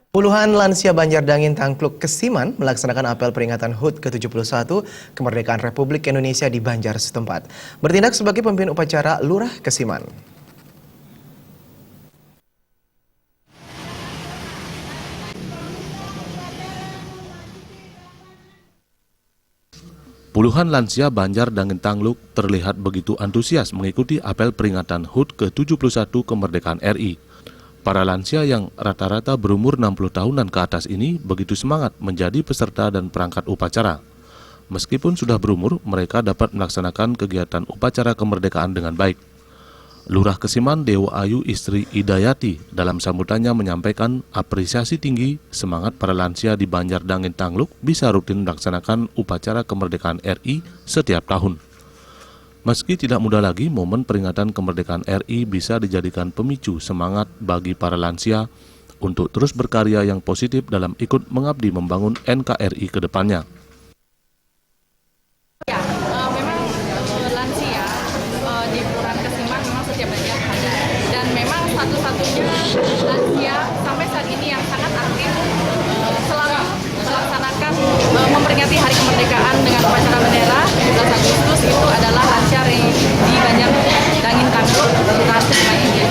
Puluhan lansia Banjardangin Tangkluk Kesiman melaksanakan apel peringatan HUT ke-71 Kemerdekaan Republik Indonesia di Banjar setempat. Bertindak sebagai pemimpin upacara Lurah Kesiman. Puluhan lansia Banjardangin Tangkluk terlihat begitu antusias mengikuti apel peringatan HUT ke-71 Kemerdekaan RI. Para lansia yang rata-rata berumur 60 tahunan ke atas ini begitu semangat menjadi peserta dan perangkat upacara. Meskipun sudah berumur, mereka dapat melaksanakan kegiatan upacara kemerdekaan dengan baik. Lurah Kesiman Dewa Ayu istri Idayati dalam sambutannya menyampaikan apresiasi tinggi semangat para lansia di Banjardangin Tangkluk bisa rutin melaksanakan upacara kemerdekaan RI setiap tahun. Meski tidak mudah lagi, momen peringatan kemerdekaan RI bisa dijadikan pemicu semangat bagi para lansia untuk terus berkarya yang positif dalam ikut mengabdi membangun NKRI ke depannya. Ya, memang lansia di Lurah Kesiman memang setiap hari ada. Dan memang satu-satunya lansia sampai saat ini yang sangat aktif selalu melaksanakan memperingati Hari Kemerdekaan dengan upacara bendera 17 Agustus itu adalah lansia di Banjardangin Tangkluk Lurah Kesiman ini.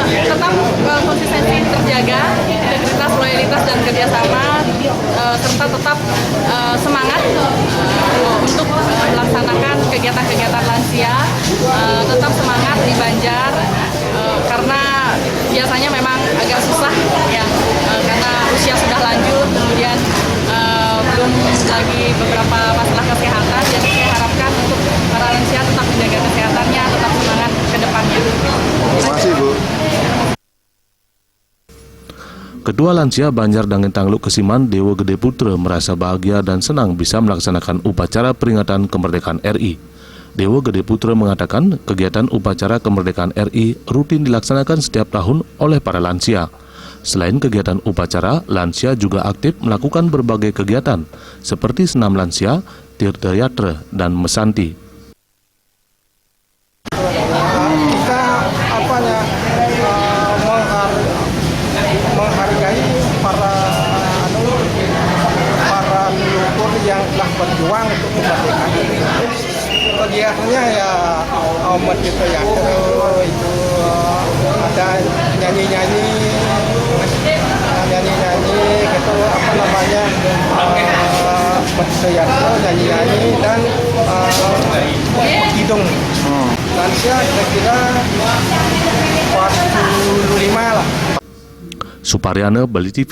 Tetap konsistensi terjaga, integritas, loyalitas dan kerjasama serta tetap semangat untuk melaksanakan kegiatan-kegiatan lansia, tetap semangat di Banjar karena biasanya memang agak susah ya karena usia sudah lanjut, kemudian belum lagi beberapa masalah kesehatan, jadi saya harapkan untuk para lansia tetap menjaga kesehatannya, tetap semangat ke depannya. Terima kasih, Bu. Kedua lansia Banjardangin Tangkluk Kesiman Dewa Gede Putra merasa bahagia dan senang bisa melaksanakan upacara peringatan kemerdekaan RI. Dewa Gede Putra mengatakan kegiatan upacara kemerdekaan RI rutin dilaksanakan setiap tahun oleh para lansia. Selain kegiatan upacara, lansia juga aktif melakukan berbagai kegiatan seperti senam lansia, tirta yatra, dan mesanti. Kita menghargai para leluhur yang telah berjuang untuk kemerdekaan. Kegiatannya ya tirta yatra, itu ada nyanyi-nyanyi gitu, tirta yatra, nyanyi-nyanyi dan hidung. Lansia kira-kira 45 lah. Suparyana, Bali TV.